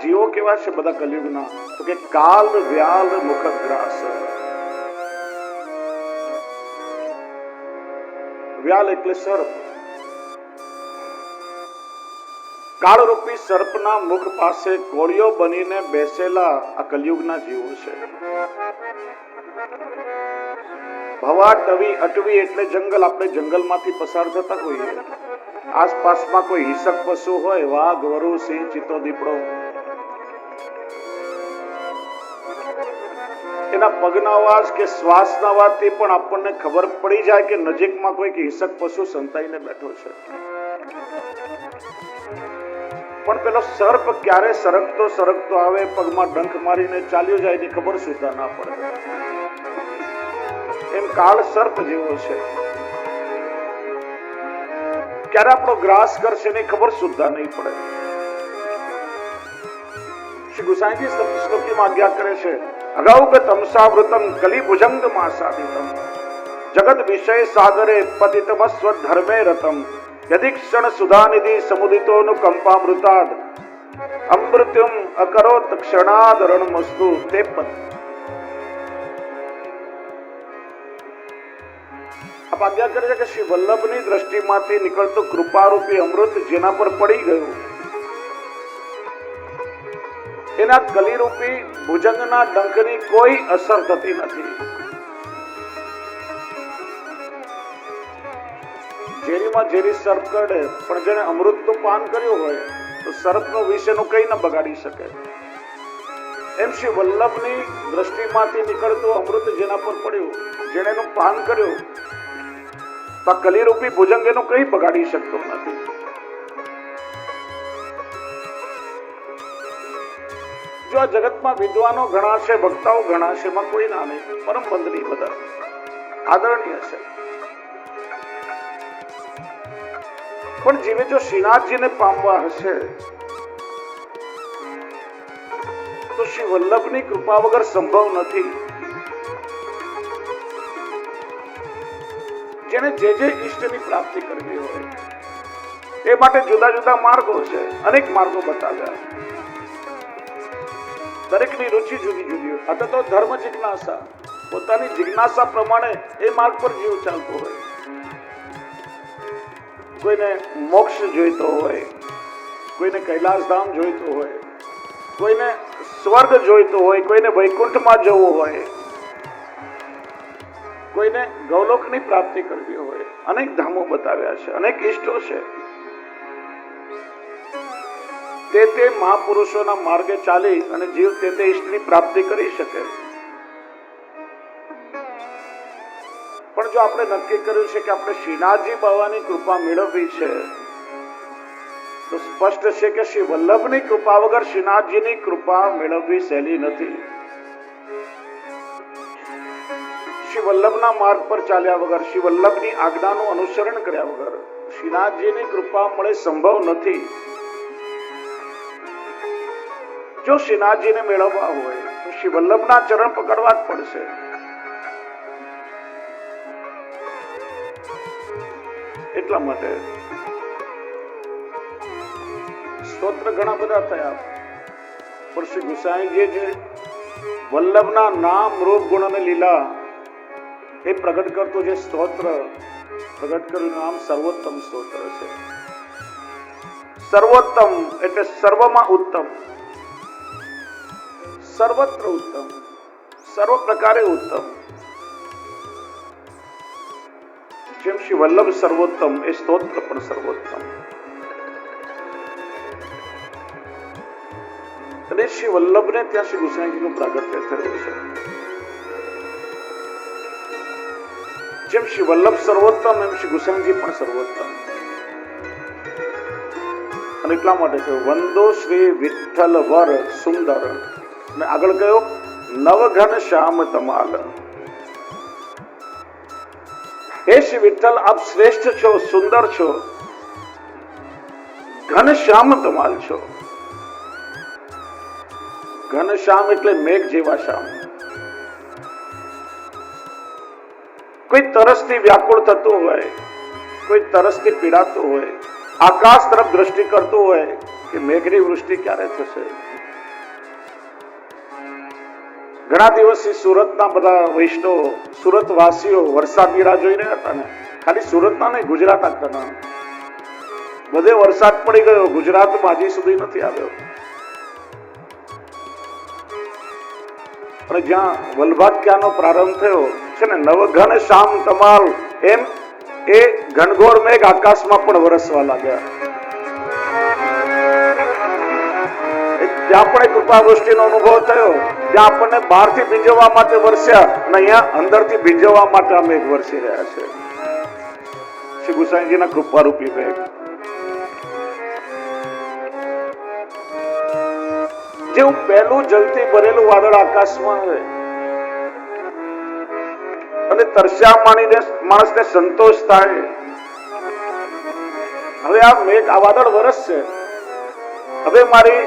જીવો કેવા છે બધા કલયુગના? તો કે કાલ વ્યાલ મુખગ્રાસ. વ્યાલ એટલે સર્પ. કાળરૂપી સર્પના મુખ પાસે કોળિયો બનીને બેસેલા આ કલયુગના જીવો છે. ભવા ટવી અટવી એટલે જંગલ. આપણે જંગલમાંથી પસાર થતા હોઈએ, આસપાસમાં કોઈ હિંસક પશુ હોય, વાઘ, વરુ, સિંહ, ચિત્તો, દીપડો, એના પગના અવાજ કે શ્વાસના અવાજથી પણ આપણને ખબર પડી જાય કે નજીકમાં કોઈ હિંસક પશુ સંતાઈને બેઠો છે. પણ પેલો સર્પ ક્યારે સરકતો સરકતો આવે, પગમાં ડંખ મારીને ચાલ્યો જાય એની ખબર સુદ્ધા ના પડે. એમ કાળ સર્પ જેવો છે. ક્યારે આપણો ગ્રાસ કરશે એની ખબર સુદ્ધા નહીં પડે. શ્રી ગુસાઈજી શ્લોકીમાં આજ્ઞા કરે છે, અગાઉ કે તમસાવૃતમ કલી ભુજંગ માસાદિતમ જગત વિષય સાગરે પતિતમ સ્વધર્મે રતમ યદિ ક્ષણ સુધાનિધિ સમુદિતોનું કંપામૃતાદ અમૃત્યુમ અકરોત ક્ષણાદ રણમસ્તુ તે પદ. આપ આજ્ઞા કરે છે કે શ્રી વલ્લભની દ્રષ્ટિમાંથી નીકળતું કૃપારૂપી અમૃત જેના પર પડી ગયું એના કલીરૂપી ભુજંગના ડંખની કોઈ અસર થતી નથી. ઝેરીમાં ઝેરી સર્પ કરડે, પણ જેને અમૃતનું પાન કર્યું હોય તો સર્પનો વિષ એનું કઈ ન બગાડી શકે. એમ શ્રી વલ્લભની દ્રષ્ટિમાંથી નીકળતું અમૃત જેના પર પડ્યું, જેને એનું પાન કર્યું, તો કલીરૂપી ભુજંગ એનું કઈ બગાડી શકતો નથી. જો આ જગતમાં વિદ્વાનો ઘણા છે, વક્તાઓ ઘણા છે, એમાં કોઈ ના નહીં, પરમ બંધની બધા આદરણીય છે. પણ જીવે જો શ્રીનાથજીને પામવા હશે તો શ્રી વલ્લભની કૃપા વગર સંભવ નથી. જેને જે જે ઈષ્ટની પ્રાપ્તિ કરવી હોય એ માટે જુદા જુદા માર્ગો છે, અનેક માર્ગો બતાવ્યા. દરેકની રુચિ જુદી જુદી હોય. આ તો ધર્મ જિજ્ઞાસા, પોતાની જિજ્ઞાસા પ્રમાણે એ માર્ગ પર જીવ ચાલતો હોય. કોઈને મોક્ષ જોઈતો હોય, કોઈને કૈલાસધામ જોઈતો હોય, કોઈને સ્વર્ગ જોઈતો હોય, કોઈને વૈકુંઠમાં જવું હોય, કોઈને ગૌલોકની પ્રાપ્તિ કરવી હોય. અનેક ધામો બતાવ્યા છે, અનેક ઈષ્ટો છે. તે મહાપુરુષોના માર્ગે ચાલી અને જીવ તે ઈષ્ટની પ્રાપ્તિ કરી શકે. પણ જો આપણે નક્કી કર્યું છે કે આપણે શ્રીનાથજી બાવાની કૃપા મેળવવી છે તો સ્પષ્ટ છે કે શ્રી વલ્લભની કૃપા વગર શ્રીનાથજીની કૃપા મેળવવી સહેલી નથી. શ્રી વલ્લભના માર્ગ પર ચાલ્યા વગર, શ્રી વલ્લભની આજ્ઞાનું અનુસરણ કર્યા વગર શ્રીનાથજીની કૃપા મળે સંભવ નથી. જો શ્રીનાથજીને મેળવવા હોય તો શ્રી વલ્લભના ચરણ પકડવા જ પડશે. એટલા માટે સ્તોત્ર ઘણા બધા થયા, પણ શ્રી ગુસાઈજીએ જે વલ્લભના નામ, રૂપ, ગુણ અને લીલા એ પ્રગટ કરતું જે સ્તોત્ર પ્રગટ કર્યું નામ સર્વોત્તમ સ્તોત્ર છે. સર્વોત્તમ એટલે સર્વમાં ઉત્તમ, સર્વત્ર ઉત્તમ, સર્વ પ્રકારે ઉત્તમ. જેમ શ્રી વલ્લભ સર્વોત્તમ એ સ્તોત્ર પણ સર્વોત્તમ. અને શ્રી વલ્લભને ત્યાં શ્રી ગુસાઈજીનું પ્રાગટ્ય થયું છે. જેમ શ્રી વલ્લભ સર્વોત્તમ એમ શ્રી ગુસાઈજી પણ સર્વોત્તમ. અને એટલા માટે કહ્યું વંદો શ્રી વિઠ્ઠલ વર સુંદર. અને આગળ કહ્યું નવઘન શ્યામ તમાલ. હે શ્રી વિઠ્ઠલ, આપ શ્રેષ્ઠ છો, સુંદર છો, ઘન શ્યામ તમાલ છો. ઘન શ્યામ એટલે મેઘ જેવા શ્યામ. કોઈ તરસથી વ્યાકુળ થતું હોય, કોઈ તરસથી પીડાતું હોય, આકાશ તરફ દ્રષ્ટિ કરતું હોય કે મેઘની વૃષ્ટિ ક્યારે થશે, ઘણા દિવસથી સુરતના બધા વૈષ્ણવ, સુરતવાસીઓ વરસાદની રાહ જોઈ રહ્યા હતા ને. ખાલી સુરતના નહીં, ગુજરાત આખાના બધે વરસાદ પડી ગયો. ગુજરાતમાં હજી સુધી નથી આવ્યો. અને જ્યાં વલ્ભાખ્યાનો પ્રારંભ થયો છે ને, નવઘન શ્યામ તમાલ, એમ એ ઘનઘોર મેઘ આકાશમાં પણ વરસવા લાગ્યા. ત્યાં પણ એક કૃપાવૃષ્ટિનો અનુભવ થયો. ત્યાં આપણને બહારથી ભીંજવવા માટે વરસ્યા અને અહીંયા અંદરથી ભીંજવવા માટે આ મેઘ વરસી રહ્યા છે. શ્રી ગુસાઈજીના કૃપારૂપી મેઘ. જેવું પહેલું જલથી ભરેલું વાદળ આકાશમાં હોય અને તરસ્યા માણસને સંતોષ થાય. હવે આ મેઘ, આ વાદળ વરસશે, હવે મારી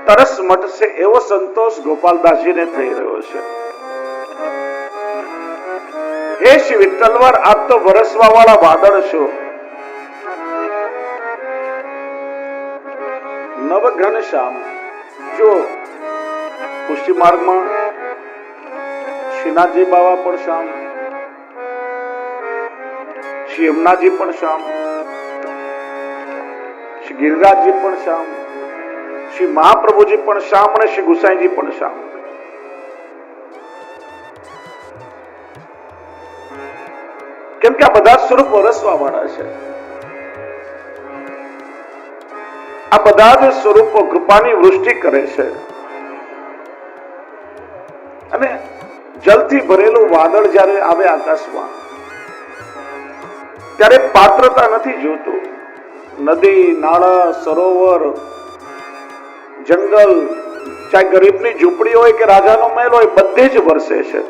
તરસ મટશે, એવો સંતોષ ગોપાલદાસજીને થઈ રહ્યો છે. હે શ્રી વિઠ્ઠલવર, આપ તો વરસવા વાળા વાદળ છો. નવઘન શ્યામ. જો પુષ્ટિ માર્ગમાં શ્રીનાથજી બાવા પણ શ્યામ, શ્રી યમુનાજી પણ શ્યામ, શ્રી ગિરિરાજજી પણ શ્યામ, શ્રી મહાપ્રભુજી પણ શ્યામ અને શ્રી ગુસાઈજી પણ શ્યામ. કેમ કે આ બધા સ્વરૂપ વરસવા વાળા છે. આ બધા જ સ્વરૂપો કૃપાની વૃષ્ટિ કરે છે. અને જલથી ભરેલું વાદળ જ્યારે આવે આકાશમાં, ત્યારે પાત્રતા નથી જોતું. નદી, નાળા, સરોવર, જંગલ, ચાહે ગરીબની ઝૂંપડી હોય કે રાજાનો મહેલ હોય, બધે જ વરસે છે.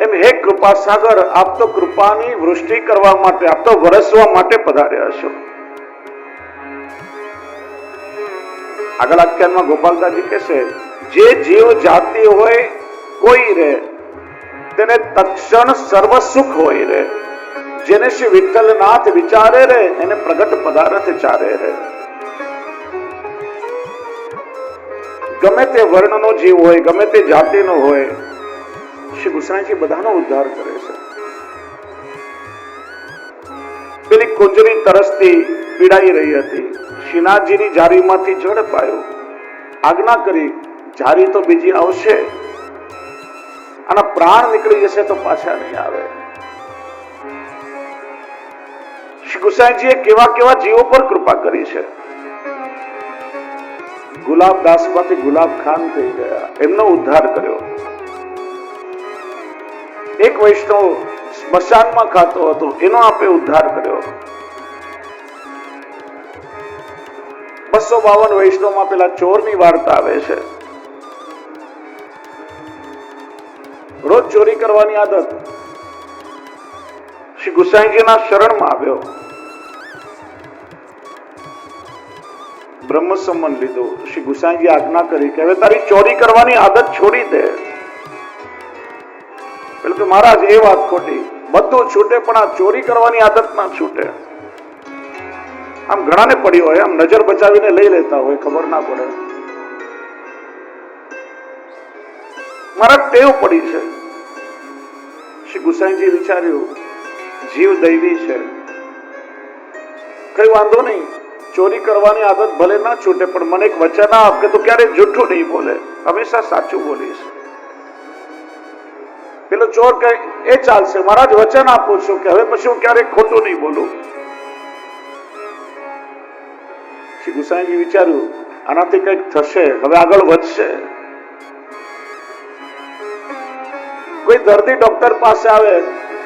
એમ હે કૃપા સાગર, આપ તો કૃપાની વૃષ્ટિ કરવા માટે, આપ તો વરસવા માટે પધાર્યા છો. આગળ આખ્યાનમાં ગોપાલદાસજી કહેશે, જે જીવ જાતિ હોય કોઈ રે, તેને તત્ક્ષણ સર્વ સુખ હોય રે. જેને શ્રી વિઠ્ઠલનાથ વિચારે રે, એને પ્રગટ પદાર્થ ચારે રે. ગમે તે વર્ણનો જીવ હોય, ગમે તે જાતિનો હોય, શ્રી ગુસાઈજી બધાનો ઉદ્ધાર કરે છે. પેલી કુંજરી તરસથી પીડાઈ રહી હતી. શ્રીનાથજીની જારીમાંથી જળ પાયું. આજ્ઞા કરી, જારી તો બીજી આવશે, આના પ્રાણ નીકળી જશે તો પાછા નહીં આવે. શ્રી ગુસાઈજીએ કેવા કેવા જીવો પર કૃપા કરી છે. ગુલાબદાસ માંથી ગુલાબ ખાન થઈ ગયા, એમનો ઉદ્ધાર કર્યો. એક વૈષ્ણવ સ્મશાનમાં ખાતો હતો, એનો આપે ઉદ્ધાર કર્યો. 252 વૈષ્ણવમાં પેલા ચોરની વાર્તા આવે છે. રોજ ચોરી કરવાની આદત. શ્રી ગુસાઈજીના શરણમાં આવ્યો, બ્રહ્મ સંબંધ લીધો. શ્રી ગુસાઈજી આજ્ઞા કરી કે હવે તારી ચોરી કરવાની આદત છોડી દે. પેલું કે મહારાજ એ વાત ખોટી, બધું છૂટે પણ આ ચોરી કરવાની આદત ના છૂટે. આમ ઘણાને પડી હોય, આમ નજર બચાવીને લઈ લેતા હોય, ખબર ના પડે. મારા ટેવ પડી છે. શ્રી ગુસાઈજી વિચાર્યું, જીવ દૈવી છે, કઈ વાંધો નહીં, ચોરી કરવાની આદત ભલે ના છૂટે, પણ મને એક વચન આપ કે તું ક્યારેય જૂઠું નહીં બોલે, હંમેશા સાચું બોલીશ. પેલો ચોર કહે, એ ચાલશે મહારાજ, વચન આપું છું કે હવે પછી હું ક્યારેય ખોટું નહીં બોલું. શ્રી ગુસાઈજી વિચાર્યું, આનાથી કંઈક થશે, હવે આગળ વધશે. કોઈ દર્દી ડોક્ટર પાસે આવે,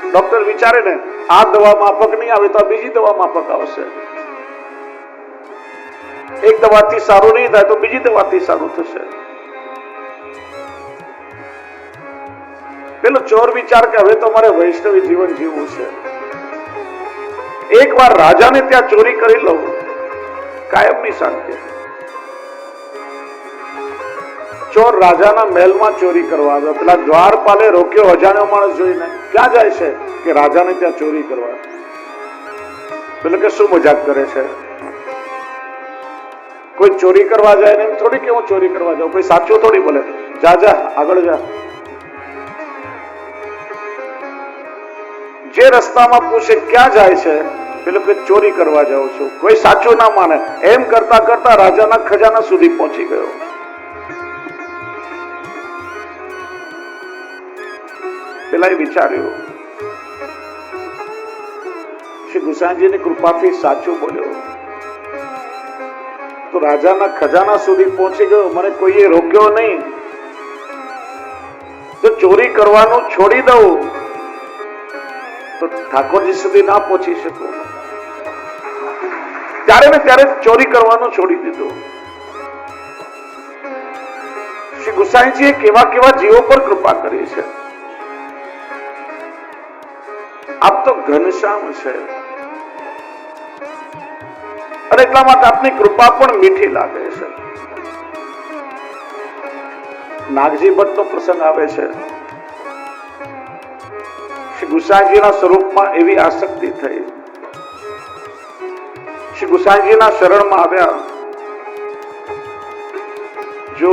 ડોક્ટર વિચારે ને આ દવા માફક નહીં આવે તો બીજી દવા માફક આવશે. એક દવાથી સારું નહીં થાય તો બીજી દવાથી સારું થશે. પેલો ચોર વિચાર કે હવે તો મારે વૈષ્ણવી જીવન જીવવું છે. એક વાર રાજાને ત્યાં ચોરી કરી લઉં, કાયમની શાંતિ. ચોર રાજાના મહેલમાં ચોરી કરવા આવ્યો. પેલા દ્વારપાલે રોક્યો, અજાણ્યો માણસ જોઈને. ક્યાં જાય છે? કે રાજાને ત્યાં ચોરી કરવા. પેલો કે શું મજાક કરે છે? કોઈ ચોરી કરવા જાય ને એમ થોડી કે હું ચોરી કરવા જાઉં, કોઈ સાચું થોડી બોલે, જા જા આગળ જા. જે રસ્તામાં પૂછે ક્યાં જાય છે, પેલો કે ચોરી કરવા જાઉં છું, કોઈ સાચું ના માને. એમ કરતા કરતા રાજાના ખજાના સુધી પહોંચી ગયો. પેલાએ વિચાર્યું, શ્રી ગુસાઈજીની કૃપાથી સાચું બોલ્યો તો રાજાના ખજાના સુધી પહોંચી ગયો, મને કોઈએ રોક્યો નહીં. જો ચોરી કરવાનું છોડી દઉં તો ઠાકોરજી સુધી ના પહોંચી શકું. ત્યારે મેં ત્યારે ચોરી કરવાનું છોડી દીધું. શ્રી ગુસાઈજીએ કેવા કેવા જીવો પર કૃપા કરી છે. આપ તો ઘનશ્યામ છે અને એટલા માટે આપની કૃપા પણ મીઠી લાગે છે. નાગજી ભટ્ટ નો પ્રસંગ આવે છે. શ્રી ગુસાઈજીના સ્વરૂપમાં એવી આસક્તિ થઈ, શ્રી ગુસાઈજીના શરણમાં આવ્યા. જો